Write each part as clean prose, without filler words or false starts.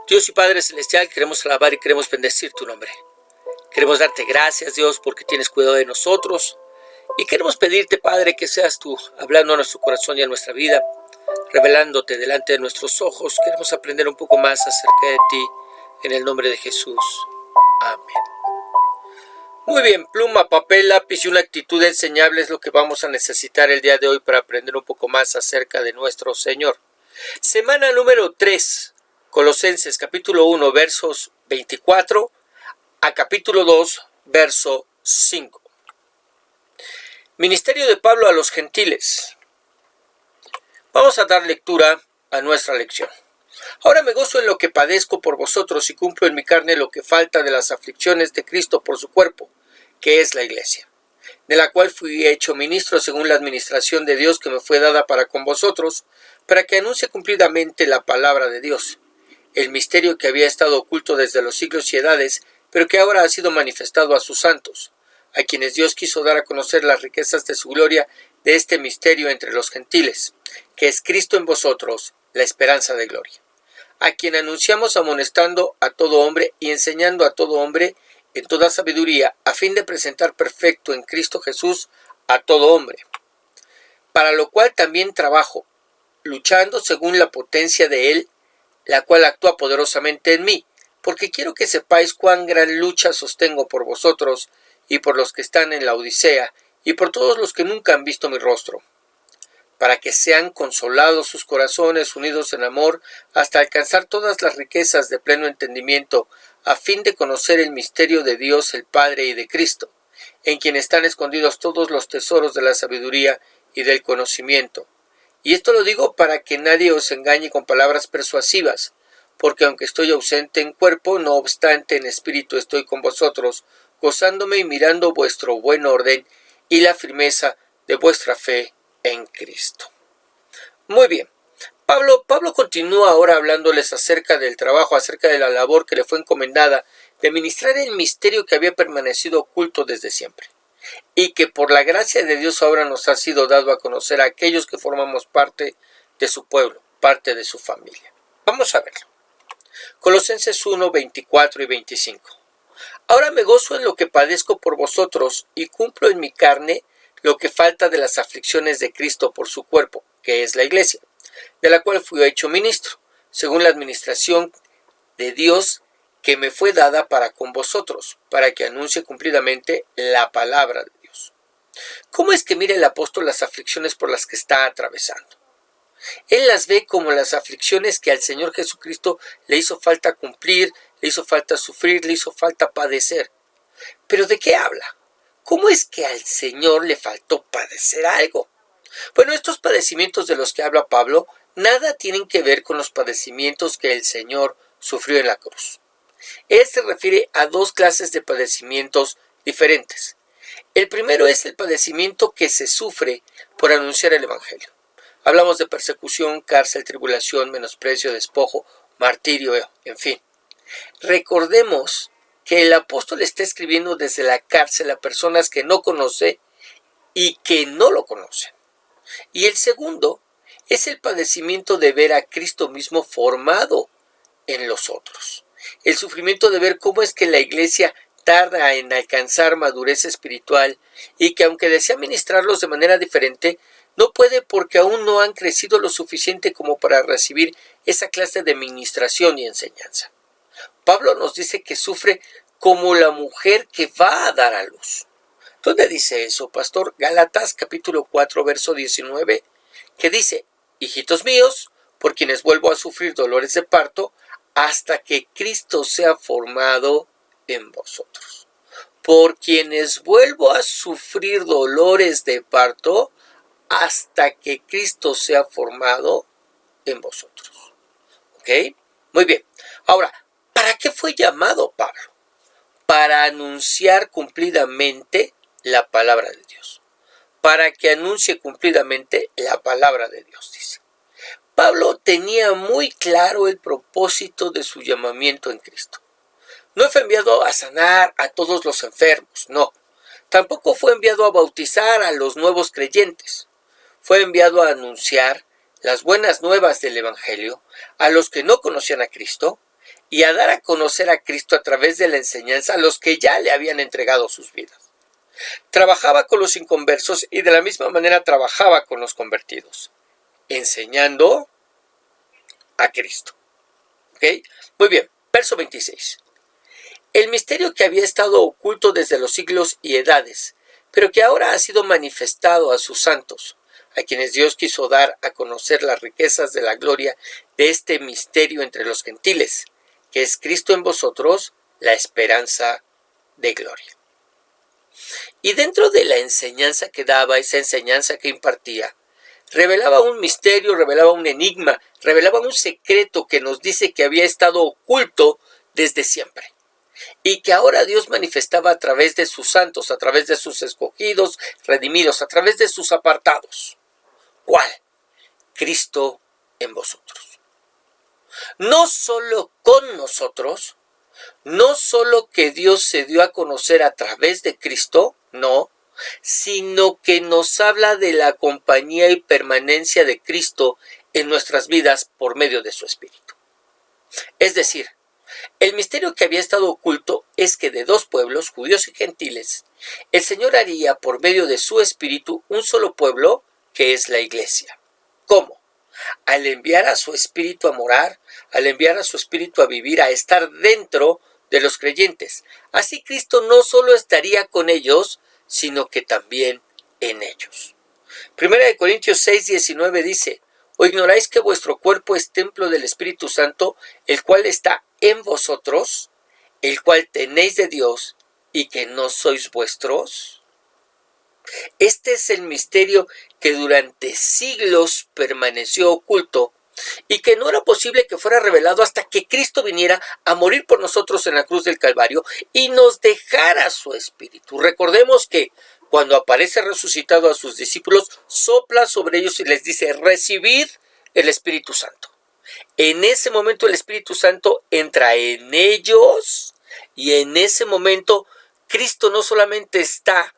Dios y Padre Celestial, queremos alabar y queremos bendecir tu nombre. Queremos darte gracias, Dios, porque tienes cuidado de nosotros. Y queremos pedirte, Padre, que seas tú hablando a nuestro corazón y a nuestra vida, revelándote delante de nuestros ojos. Queremos aprender un poco más acerca de ti, en el nombre de Jesús. Amén. Muy bien, pluma, papel, lápiz y una actitud enseñable es lo que vamos a necesitar el día de hoy para aprender un poco más acerca de nuestro Señor. Semana número 3, Colosenses capítulo 1, versos 24 a capítulo 2, verso 5. Ministerio de Pablo a los gentiles. Vamos a dar lectura a nuestra lección. Ahora me gozo en lo que padezco por vosotros y cumplo en mi carne lo que falta de las aflicciones de Cristo por su cuerpo, que es la iglesia, de la cual fui hecho ministro según la administración de Dios que me fue dada para con vosotros, para que anuncie cumplidamente la palabra de Dios, el misterio que había estado oculto desde los siglos y edades, pero que ahora ha sido manifestado a sus santos, a quienes Dios quiso dar a conocer las riquezas de su gloria de este misterio entre los gentiles, que es Cristo en vosotros, la esperanza de gloria, a quien anunciamos amonestando a todo hombre y enseñando a todo hombre en toda sabiduría, a fin de presentar perfecto en Cristo Jesús a todo hombre, para lo cual también trabajo, luchando según la potencia de Él, la cual actúa poderosamente en mí, porque quiero que sepáis cuán gran lucha sostengo por vosotros y por los que están en la Odisea y por todos los que nunca han visto mi rostro, para que sean consolados sus corazones unidos en amor hasta alcanzar todas las riquezas de pleno entendimiento, a fin de conocer el misterio de Dios el Padre y de Cristo, en quien están escondidos todos los tesoros de la sabiduría y del conocimiento. Y esto lo digo para que nadie os engañe con palabras persuasivas, porque aunque estoy ausente en cuerpo, no obstante en espíritu estoy con vosotros, gozándome y mirando vuestro buen orden y la firmeza de vuestra fe en Cristo. Muy bien, Pablo continúa ahora hablándoles acerca del trabajo, acerca de la labor que le fue encomendada de ministrar el misterio que había permanecido oculto desde siempre, y que por la gracia de Dios ahora nos ha sido dado a conocer a aquellos que formamos parte de su pueblo, parte de su familia. Vamos a verlo. Colosenses 1, 24 y 25. Ahora me gozo en lo que padezco por vosotros y cumplo en mi carne lo que falta de las aflicciones de Cristo por su cuerpo, que es la iglesia, de la cual fui hecho ministro, según la administración de Dios que me fue dada para con vosotros, para que anuncie cumplidamente la palabra de Dios. ¿Cómo es que mira el apóstol las aflicciones por las que está atravesando? Él las ve como las aflicciones que al Señor Jesucristo le hizo falta cumplir, le hizo falta sufrir, le hizo falta padecer. ¿Pero de qué habla? ¿Cómo es que al Señor le faltó padecer algo? Bueno, estos padecimientos de los que habla Pablo nada tienen que ver con los padecimientos que el Señor sufrió en la cruz. Él se refiere a dos clases de padecimientos diferentes. El primero es el padecimiento que se sufre por anunciar el Evangelio. Hablamos de persecución, cárcel, tribulación, menosprecio, despojo, martirio, en fin. Recordemos que el apóstol está escribiendo desde la cárcel a personas que no conoce y que no lo conocen. Y el segundo es el padecimiento de ver a Cristo mismo formado en los otros. El sufrimiento de ver cómo es que la iglesia tarda en alcanzar madurez espiritual y que aunque desea ministrarlos de manera diferente, no puede porque aún no han crecido lo suficiente como para recibir esa clase de ministración y enseñanza. Pablo nos dice que sufre como la mujer que va a dar a luz. ¿Dónde dice eso, pastor? Gálatas capítulo 4, verso 19, que dice: hijitos míos, por quienes vuelvo a sufrir dolores de parto, hasta que Cristo sea formado en vosotros. Por quienes vuelvo a sufrir dolores de parto, hasta que Cristo sea formado en vosotros. ¿Ok? Muy bien. Ahora, ¿para qué fue llamado Pablo? Para anunciar cumplidamente la palabra de Dios. Para que anuncie cumplidamente la palabra de Dios, dice. Pablo tenía muy claro el propósito de su llamamiento en Cristo. No fue enviado a sanar a todos los enfermos, no. Tampoco fue enviado a bautizar a los nuevos creyentes. Fue enviado a anunciar las buenas nuevas del Evangelio a los que no conocían a Cristo y a dar a conocer a Cristo a través de la enseñanza a los que ya le habían entregado sus vidas. Trabajaba con los inconversos y de la misma manera trabajaba con los convertidos, enseñando a Cristo. ¿Ok? Muy bien, verso 26. El misterio que había estado oculto desde los siglos y edades, pero que ahora ha sido manifestado a sus santos, a quienes Dios quiso dar a conocer las riquezas de la gloria de este misterio entre los gentiles, que es Cristo en vosotros, la esperanza de gloria. Y dentro de la enseñanza que daba, esa enseñanza que impartía, revelaba un misterio, revelaba un enigma, revelaba un secreto que nos dice que había estado oculto desde siempre. Y que ahora Dios manifestaba a través de sus santos, a través de sus escogidos, redimidos, a través de sus apartados. ¿Cuál? Cristo en vosotros. No solo con nosotros, no solo que Dios se dio a conocer a través de Cristo, no, sino que nos habla de la compañía y permanencia de Cristo en nuestras vidas por medio de su Espíritu. Es decir, el misterio que había estado oculto es que de dos pueblos, judíos y gentiles, el Señor haría por medio de su Espíritu un solo pueblo, que es la Iglesia. ¿Cómo? Al enviar a su Espíritu a morar, al enviar a su Espíritu a vivir, a estar dentro de los creyentes. Así Cristo no solo estaría con ellos, sino que también en ellos. 1 Corintios 6:19 dice: ¿O ignoráis que vuestro cuerpo es templo del Espíritu Santo, el cual está en vosotros, el cual tenéis de Dios, y que no sois vuestros? Este es el misterio que durante siglos permaneció oculto y que no era posible que fuera revelado hasta que Cristo viniera a morir por nosotros en la cruz del Calvario y nos dejara su Espíritu. Recordemos que cuando aparece resucitado a sus discípulos, sopla sobre ellos y les dice: recibid el Espíritu Santo. En ese momento el Espíritu Santo entra en ellos y en ese momento Cristo no solamente está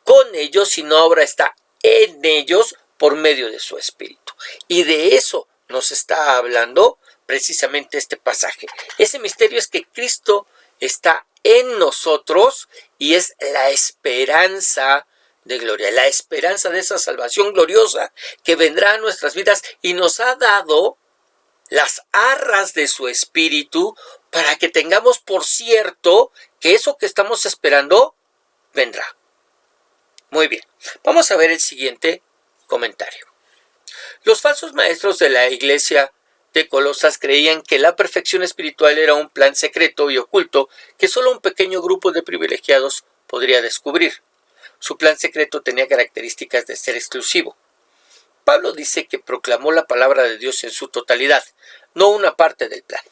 con ellos, sino ahora está en ellos por medio de su Espíritu. Y de eso nos está hablando precisamente este pasaje. Ese misterio es que Cristo está en nosotros y es la esperanza de gloria, la esperanza de esa salvación gloriosa que vendrá a nuestras vidas y nos ha dado las arras de su Espíritu para que tengamos por cierto que eso que estamos esperando vendrá. Muy bien, vamos a ver el siguiente comentario. Los falsos maestros de la iglesia de Colosas creían que la perfección espiritual era un plan secreto y oculto que solo un pequeño grupo de privilegiados podría descubrir. Su plan secreto tenía características de ser exclusivo. Pablo dice que proclamó la palabra de Dios en su totalidad, no una parte del plan.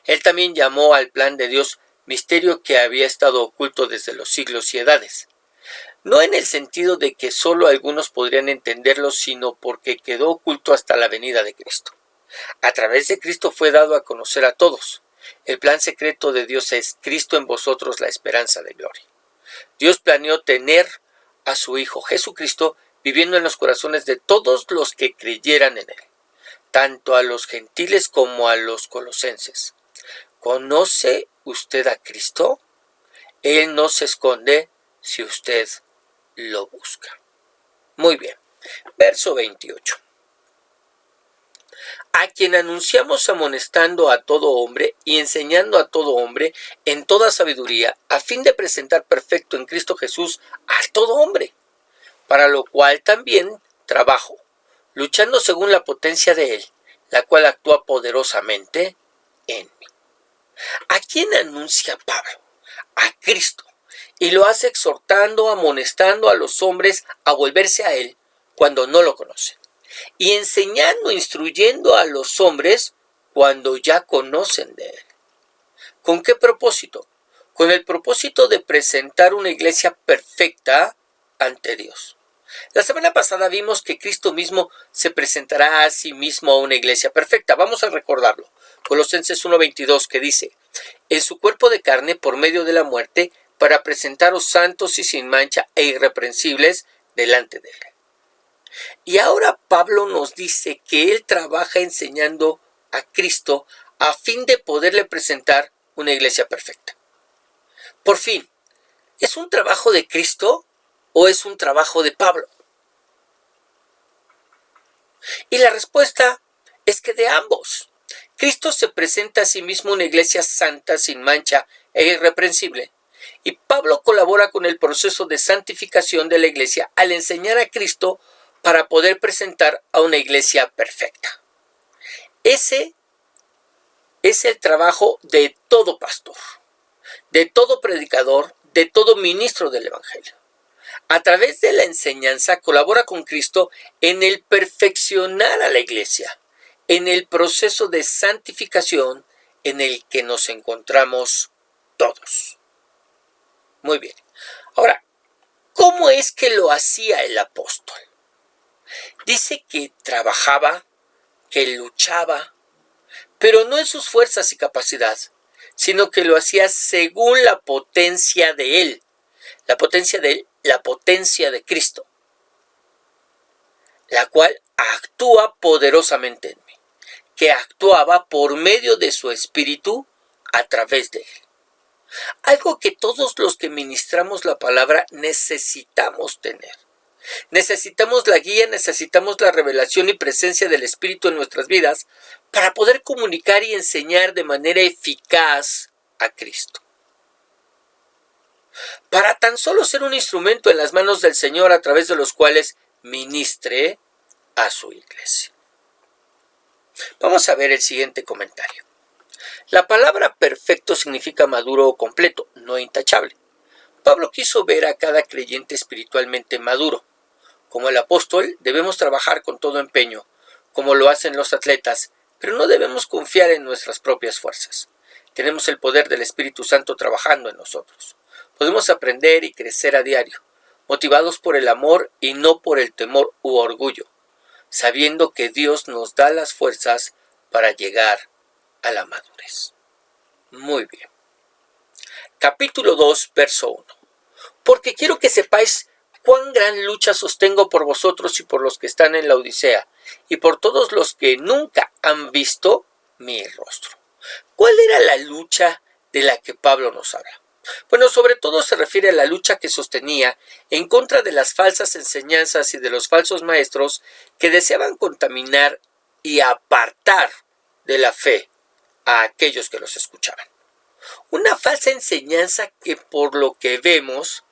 Él también llamó al plan de Dios misterio que había estado oculto desde los siglos y edades. No en el sentido de que solo algunos podrían entenderlo, sino porque quedó oculto hasta la venida de Cristo. A través de Cristo fue dado a conocer a todos. El plan secreto de Dios es Cristo en vosotros, la esperanza de gloria. Dios planeó tener a su Hijo Jesucristo viviendo en los corazones de todos los que creyeran en Él, tanto a los gentiles como a los colosenses. ¿Conoce usted a Cristo? Él no se esconde si usted lo busca. Muy bien, verso 28. A quien anunciamos amonestando a todo hombre y enseñando a todo hombre en toda sabiduría, a fin de presentar perfecto en Cristo Jesús a todo hombre, para lo cual también trabajo, luchando según la potencia de Él, la cual actúa poderosamente en mí. ¿A quién anuncia Pablo? A Cristo. Y lo hace exhortando, amonestando a los hombres a volverse a Él cuando no lo conocen. Y enseñando, instruyendo a los hombres cuando ya conocen de Él. ¿Con qué propósito? Con el propósito de presentar una iglesia perfecta ante Dios. La semana pasada vimos que Cristo mismo se presentará a sí mismo a una iglesia perfecta. Vamos a recordarlo. Colosenses 1:22 que dice: en su cuerpo de carne por medio de la muerte, para presentaros santos y sin mancha e irreprensibles delante de Él. Y ahora Pablo nos dice que Él trabaja enseñando a Cristo a fin de poderle presentar una iglesia perfecta. Por fin, ¿es un trabajo de Cristo o es un trabajo de Pablo? Y la respuesta es que de ambos. Cristo se presenta a sí mismo una iglesia santa, sin mancha e irreprensible. Y Pablo colabora con el proceso de santificación de la iglesia al enseñar a Cristo para poder presentar a una iglesia perfecta. Ese es el trabajo de todo pastor, de todo predicador, de todo ministro del Evangelio. A través de la enseñanza colabora con Cristo en el perfeccionar a la iglesia, en el proceso de santificación en el que nos encontramos todos. Muy bien. Ahora, ¿cómo es que lo hacía el apóstol? Dice que trabajaba, que luchaba, pero no en sus fuerzas y capacidad, sino que lo hacía según la potencia de Él. La potencia de Él, la potencia de Cristo, la cual actúa poderosamente en mí, que actuaba por medio de su Espíritu a través de Él. Algo que todos los que ministramos la palabra necesitamos tener. Necesitamos la guía, necesitamos la revelación y presencia del Espíritu en nuestras vidas para poder comunicar y enseñar de manera eficaz a Cristo. Para tan solo ser un instrumento en las manos del Señor a través de los cuales ministre a su iglesia. Vamos a ver el siguiente comentario. La palabra perfecto significa maduro o completo, no intachable. Pablo quiso ver a cada creyente espiritualmente maduro. Como el apóstol, debemos trabajar con todo empeño, como lo hacen los atletas, pero no debemos confiar en nuestras propias fuerzas. Tenemos el poder del Espíritu Santo trabajando en nosotros. Podemos aprender y crecer a diario, motivados por el amor y no por el temor u orgullo, sabiendo que Dios nos da las fuerzas para llegar a la madurez. Muy bien. Capítulo 2, verso 1. Porque quiero que sepáis cuán gran lucha sostengo por vosotros y por los que están en la Odisea, y por todos los que nunca han visto mi rostro. ¿Cuál era la lucha de la que Pablo nos habla? Bueno, sobre todo se refiere a la lucha que sostenía en contra de las falsas enseñanzas y de los falsos maestros que deseaban contaminar y apartar de la fe a aquellos que los escuchaban. Una falsa enseñanza que, por lo que vemos,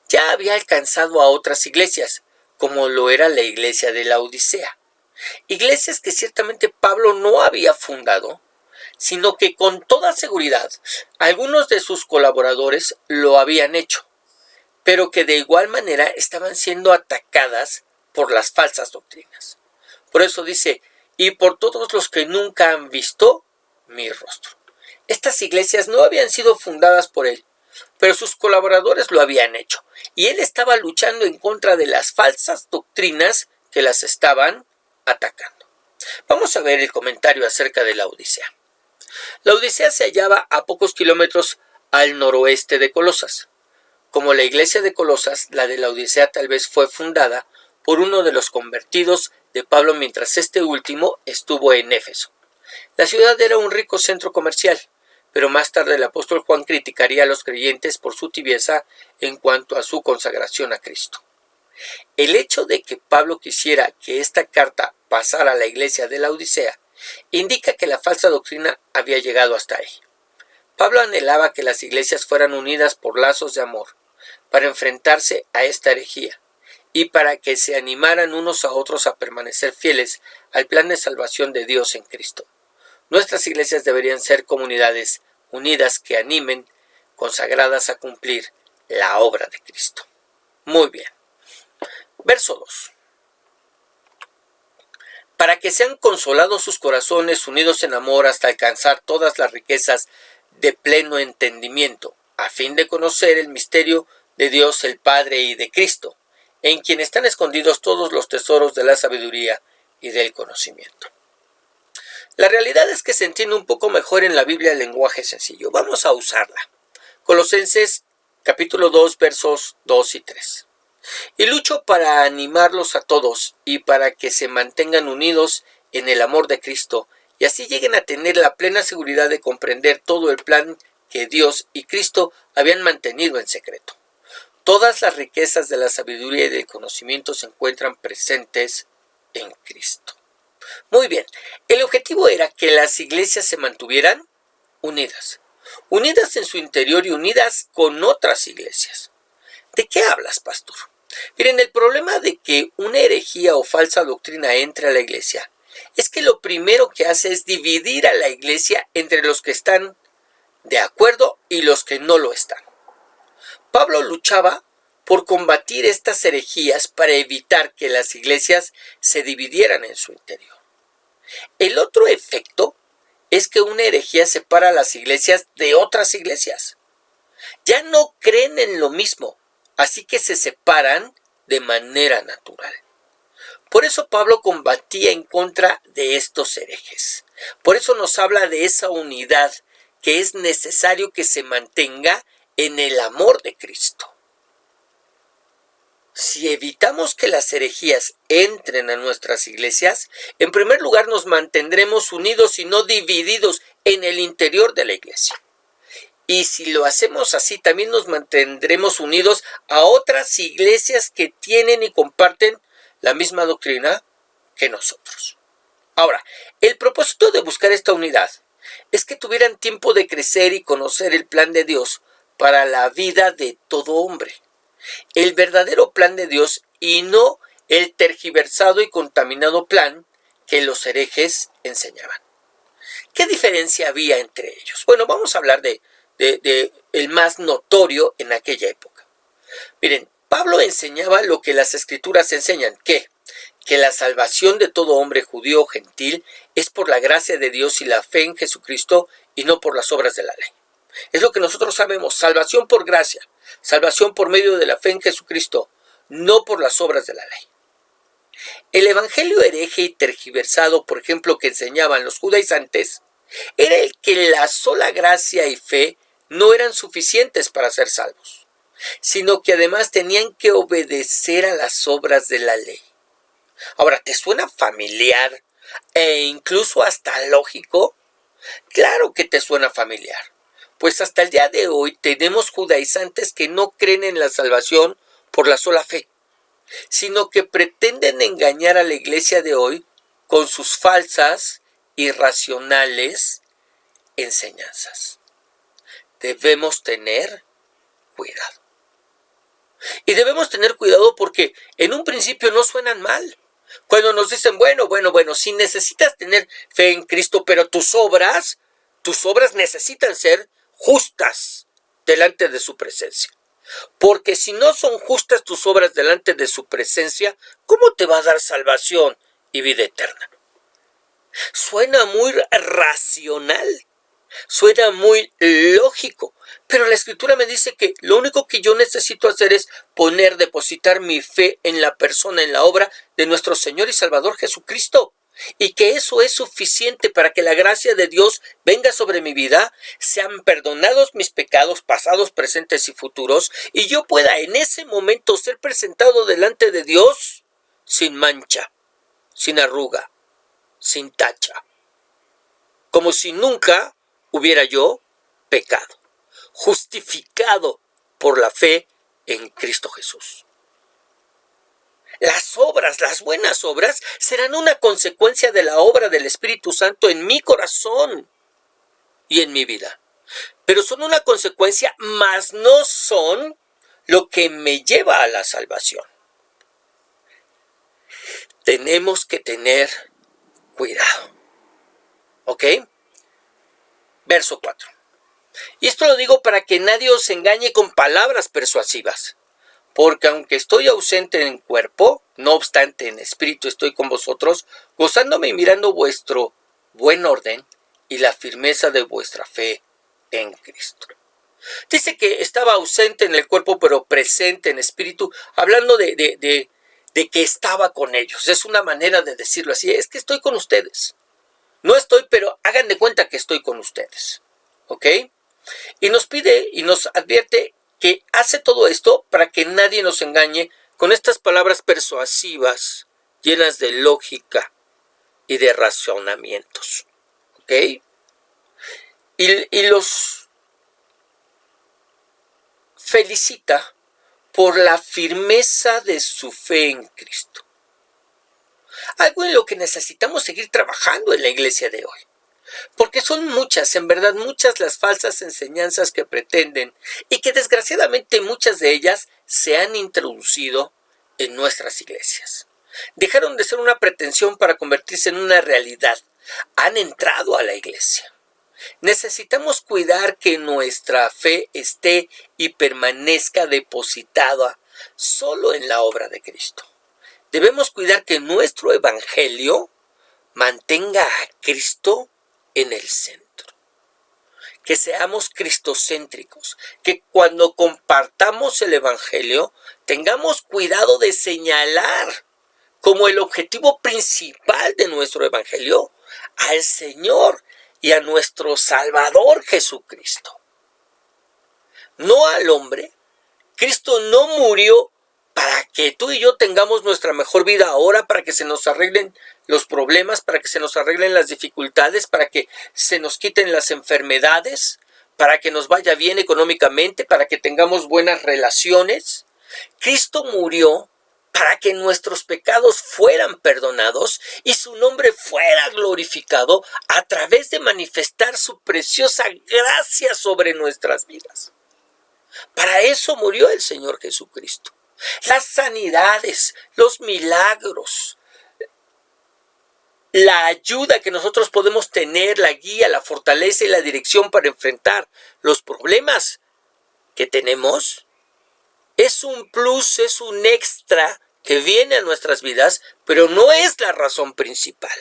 ya había alcanzado a otras iglesias, como lo era la iglesia de la Odisea. Iglesias que ciertamente Pablo no había fundado, sino que con toda seguridad algunos de sus colaboradores lo habían hecho, pero que de igual manera estaban siendo atacadas por las falsas doctrinas. Por eso dice, y por todos los que nunca han visto mi rostro. Estas iglesias no habían sido fundadas por él, pero sus colaboradores lo habían hecho, y él estaba luchando en contra de las falsas doctrinas que las estaban atacando. Vamos a ver el comentario acerca de la Odisea. La Odisea se hallaba a pocos kilómetros al noroeste de Colosas. Como la iglesia de Colosas, la de la Odisea tal vez fue fundada por uno de los convertidos de Pablo mientras este último estuvo en Éfeso. La ciudad era un rico centro comercial, pero más tarde el apóstol Juan criticaría a los creyentes por su tibieza en cuanto a su consagración a Cristo. El hecho de que Pablo quisiera que esta carta pasara a la iglesia de la Odisea indica que la falsa doctrina había llegado hasta ahí. Pablo anhelaba que las iglesias fueran unidas por lazos de amor para enfrentarse a esta herejía y para que se animaran unos a otros a permanecer fieles al plan de salvación de Dios en Cristo. Nuestras iglesias deberían ser comunidades unidas que animen, consagradas a cumplir la obra de Cristo. Muy bien. Verso 2. Para que sean consolados sus corazones, unidos en amor hasta alcanzar todas las riquezas de pleno entendimiento, a fin de conocer el misterio de Dios el Padre y de Cristo, en quien están escondidos todos los tesoros de la sabiduría y del conocimiento. La realidad es que se entiende un poco mejor en la Biblia el lenguaje sencillo. Vamos a usarla. Colosenses capítulo 2 versos 2 y 3. Y lucho para animarlos a todos y para que se mantengan unidos en el amor de Cristo y así lleguen a tener la plena seguridad de comprender todo el plan que Dios y Cristo habían mantenido en secreto. Todas las riquezas de la sabiduría y del conocimiento se encuentran presentes en Cristo. Muy bien, el objetivo era que las iglesias se mantuvieran unidas en su interior y unidas con otras iglesias. ¿De qué hablas, pastor? Miren, el problema de que una herejía o falsa doctrina entre a la iglesia es que lo primero que hace es dividir a la iglesia entre los que están de acuerdo y los que no lo están. Pablo luchaba por combatir estas herejías para evitar que las iglesias se dividieran en su interior. El otro efecto es que una herejía separa a las iglesias de otras iglesias. Ya no creen en lo mismo, así que se separan de manera natural. Por eso Pablo combatía en contra de estos herejes. Por eso nos habla de esa unidad que es necesario que se mantenga en el amor de Cristo. Si evitamos que las herejías entren a nuestras iglesias, en primer lugar nos mantendremos unidos y no divididos en el interior de la iglesia. Y si lo hacemos así, también nos mantendremos unidos a otras iglesias que tienen y comparten la misma doctrina que nosotros. Ahora, el propósito de buscar esta unidad es que tuvieran tiempo de crecer y conocer el plan de Dios para la vida de todo hombre. El verdadero plan de Dios y no el tergiversado y contaminado plan que los herejes enseñaban. ¿Qué diferencia había entre ellos? Bueno, vamos a hablar de el más notorio en aquella época. Miren, Pablo enseñaba lo que las escrituras enseñan, que la salvación de todo hombre judío o gentil es por la gracia de Dios y la fe en Jesucristo y no por las obras de la ley. Es lo que nosotros sabemos, salvación por gracia, salvación por medio de la fe en Jesucristo, no por las obras de la ley. El evangelio hereje y tergiversado, por ejemplo, que enseñaban los judaizantes, era el que la sola gracia y fe no eran suficientes para ser salvos, sino que además tenían que obedecer a las obras de la ley. Ahora, ¿te suena familiar e incluso hasta lógico? Claro que te suena familiar. Pues hasta el día de hoy tenemos judaizantes que no creen en la salvación por la sola fe, sino que pretenden engañar a la iglesia de hoy con sus falsas, irracionales enseñanzas. Debemos tener cuidado. Y debemos tener cuidado porque en un principio no suenan mal. Cuando nos dicen, bueno, si necesitas tener fe en Cristo, pero tus obras necesitan ser justas delante de su presencia. Porque si no son justas tus obras delante de su presencia, ¿cómo te va a dar salvación y vida eterna? Suena muy racional, suena muy lógico, pero la Escritura me dice que lo único que yo necesito hacer es depositar mi fe en la persona, en la obra de nuestro Señor y Salvador Jesucristo. Y que eso es suficiente para que la gracia de Dios venga sobre mi vida, sean perdonados mis pecados pasados, presentes y futuros, y yo pueda en ese momento ser presentado delante de Dios sin mancha, sin arruga, sin tacha, como si nunca hubiera yo pecado, justificado por la fe en Cristo Jesús. Las obras, las buenas obras, serán una consecuencia de la obra del Espíritu Santo en mi corazón y en mi vida. Pero son una consecuencia, mas no son lo que me lleva a la salvación. Tenemos que tener cuidado. ¿Ok? Verso 4. Y esto lo digo para que nadie os engañe con palabras persuasivas. Porque aunque estoy ausente en cuerpo, no obstante en espíritu estoy con vosotros, gozándome y mirando vuestro buen orden y la firmeza de vuestra fe en Cristo. Dice que estaba ausente en el cuerpo, pero presente en espíritu, hablando de que estaba con ellos. Es una manera de decirlo así, es que estoy con ustedes. No estoy, pero hagan de cuenta que estoy con ustedes. ¿Ok? Y nos pide y nos advierte que hace todo esto para que nadie nos engañe con estas palabras persuasivas, llenas de lógica y de razonamientos. ¿ok? Y los felicita por la firmeza de su fe en Cristo. Algo en lo que necesitamos seguir trabajando en la iglesia de hoy. Porque son muchas, en verdad muchas las falsas enseñanzas que pretenden y que desgraciadamente muchas de ellas se han introducido en nuestras iglesias. Dejaron de ser una pretensión para convertirse en una realidad. Han entrado a la iglesia. Necesitamos cuidar que nuestra fe esté y permanezca depositada solo en la obra de Cristo. Debemos cuidar que nuestro evangelio mantenga a Cristo en el centro. Que seamos cristocéntricos, que cuando compartamos el evangelio tengamos cuidado de señalar como el objetivo principal de nuestro evangelio al Señor y a nuestro Salvador Jesucristo. No al hombre. Cristo no murió para que tú y yo tengamos nuestra mejor vida ahora, para que se nos arreglen los problemas, para que se nos arreglen las dificultades, para que se nos quiten las enfermedades, para que nos vaya bien económicamente, para que tengamos buenas relaciones. Cristo murió para que nuestros pecados fueran perdonados y su nombre fuera glorificado a través de manifestar su preciosa gracia sobre nuestras vidas. Para eso murió el Señor Jesucristo. Las sanidades, los milagros, la ayuda que nosotros podemos tener, la guía, la fortaleza y la dirección para enfrentar los problemas que tenemos, es un plus, es un extra que viene a nuestras vidas, pero no es la razón principal.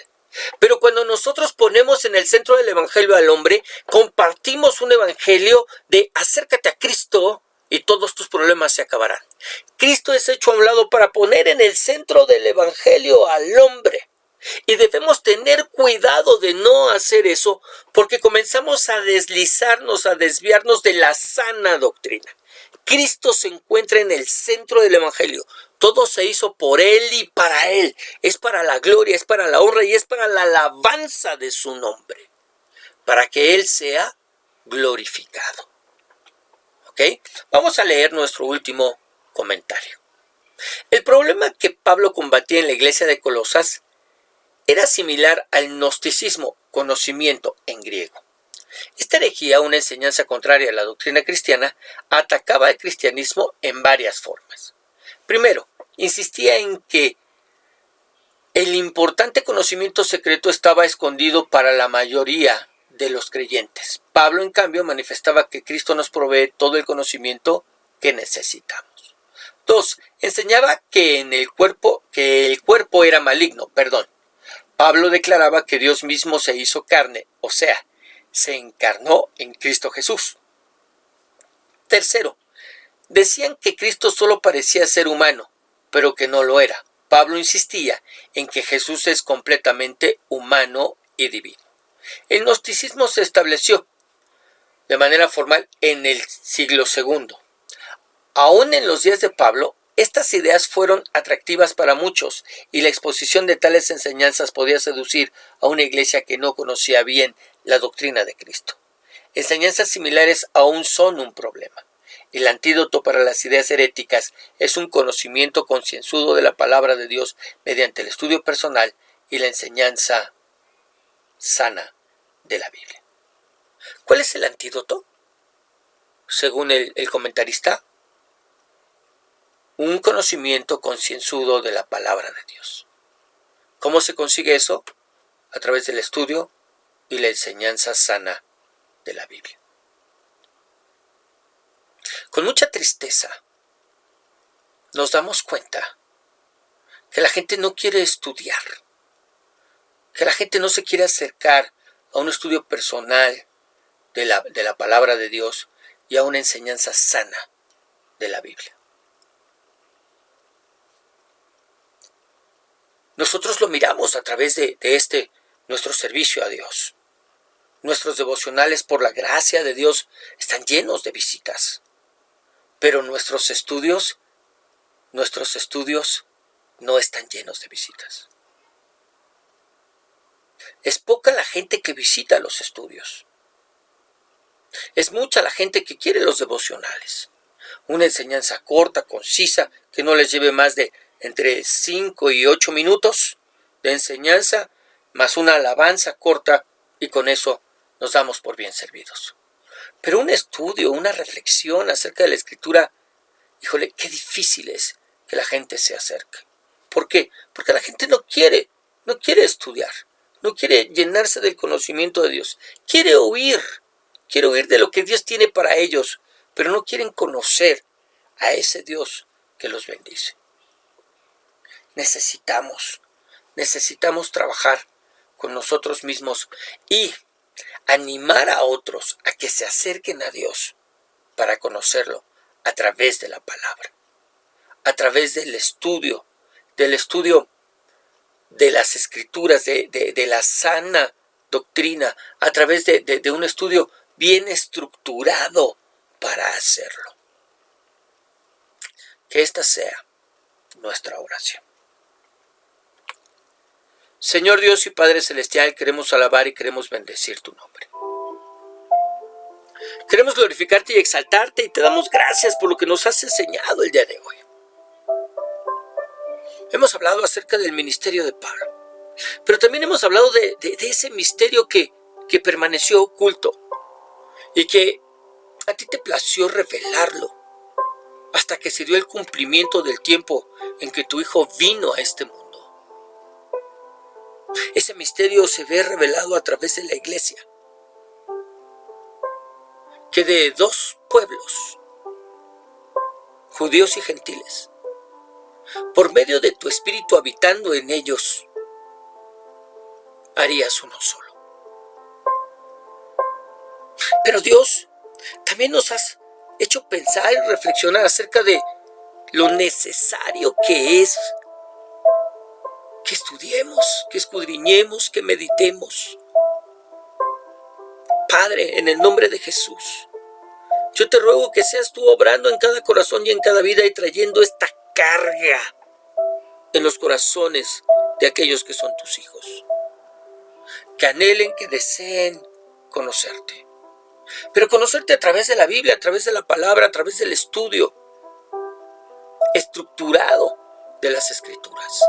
Pero cuando nosotros ponemos en el centro del evangelio al hombre, compartimos un evangelio de acércate a Cristo y todos tus problemas se acabarán. Cristo es hecho a un lado para poner en el centro del evangelio al hombre. Y debemos tener cuidado de no hacer eso, porque comenzamos a deslizarnos, a desviarnos de la sana doctrina. Cristo se encuentra en el centro del evangelio. Todo se hizo por Él y para Él. Es para la gloria, es para la honra y es para la alabanza de su nombre. Para que Él sea glorificado. ¿Ok? Vamos a leer nuestro último comentario. El problema que Pablo combatía en la iglesia de Colosas era similar al gnosticismo, conocimiento en griego. Esta herejía, una enseñanza contraria a la doctrina cristiana, atacaba al cristianismo en varias formas. Primero, insistía en que el importante conocimiento secreto estaba escondido para la mayoría de los creyentes. Pablo, en cambio, manifestaba que Cristo nos provee todo el conocimiento que necesitamos. 2. Enseñaba que el cuerpo era maligno. Pablo declaraba que Dios mismo se hizo carne, o sea, se encarnó en Cristo Jesús. Tercero, decían que Cristo solo parecía ser humano, pero que no lo era. Pablo insistía en que Jesús es completamente humano y divino. El gnosticismo se estableció de manera formal en el siglo II. Aún en los días de Pablo, estas ideas fueron atractivas para muchos y la exposición de tales enseñanzas podía seducir a una iglesia que no conocía bien la doctrina de Cristo. Enseñanzas similares aún son un problema. El antídoto para las ideas heréticas es un conocimiento concienzudo de la palabra de Dios mediante el estudio personal y la enseñanza sana de la Biblia. ¿Cuál es el antídoto? Según el comentarista, un conocimiento concienzudo de la palabra de Dios. ¿Cómo se consigue eso? A través del estudio y la enseñanza sana de la Biblia. Con mucha tristeza nos damos cuenta que la gente no quiere estudiar, que la gente no se quiere acercar a un estudio personal de la palabra de Dios y a una enseñanza sana de la Biblia. Nosotros lo miramos a través de nuestro servicio a Dios. Nuestros devocionales, por la gracia de Dios, están llenos de visitas. Pero nuestros estudios no están llenos de visitas. Es poca la gente que visita los estudios. Es mucha la gente que quiere los devocionales. Una enseñanza corta, concisa, que no les lleve más de entre 5 y 8 minutos de enseñanza, más una alabanza corta, y con eso nos damos por bien servidos. Pero un estudio, una reflexión acerca de la Escritura, híjole, qué difícil es que la gente se acerque. ¿Por qué? Porque la gente no quiere estudiar, no quiere llenarse del conocimiento de Dios, quiere oír de lo que Dios tiene para ellos, pero no quieren conocer a ese Dios que los bendice. Necesitamos trabajar con nosotros mismos y animar a otros a que se acerquen a Dios para conocerlo a través de la palabra, a través del estudio de las Escrituras, de la sana doctrina, a través de un estudio bien estructurado para hacerlo. Que esta sea nuestra oración. Señor Dios y Padre Celestial, queremos alabar y queremos bendecir tu nombre. Queremos glorificarte y exaltarte y te damos gracias por lo que nos has enseñado el día de hoy. Hemos hablado acerca del ministerio de Pablo, pero también hemos hablado de ese misterio que permaneció oculto y que a ti te plació revelarlo hasta que se dio el cumplimiento del tiempo en que tu Hijo vino a este mundo. Ese misterio se ve revelado a través de la iglesia, que de dos pueblos, judíos y gentiles, por medio de tu Espíritu habitando en ellos, harías uno solo. Pero Dios, también nos has hecho pensar y reflexionar acerca de lo necesario que es que estudiemos, que escudriñemos, que meditemos. Padre, en el nombre de Jesús, yo te ruego que seas tú obrando en cada corazón y en cada vida y trayendo esta carga en los corazones de aquellos que son tus hijos. Que anhelen, que deseen conocerte. Pero conocerte a través de la Biblia, a través de la palabra, a través del estudio estructurado de las Escrituras.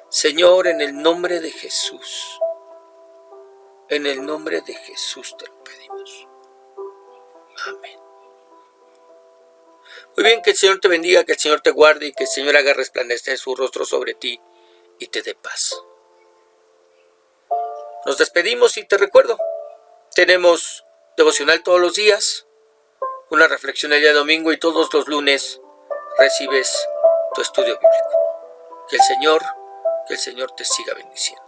Señor, en el nombre de Jesús, te lo pedimos. Amén. Muy bien, que el Señor te bendiga, que el Señor te guarde y que el Señor haga resplandecer su rostro sobre ti y te dé paz. Nos despedimos y te recuerdo, tenemos devocional todos los días, una reflexión el día domingo y todos los lunes recibes tu estudio bíblico. Que el Señor te siga bendiciendo.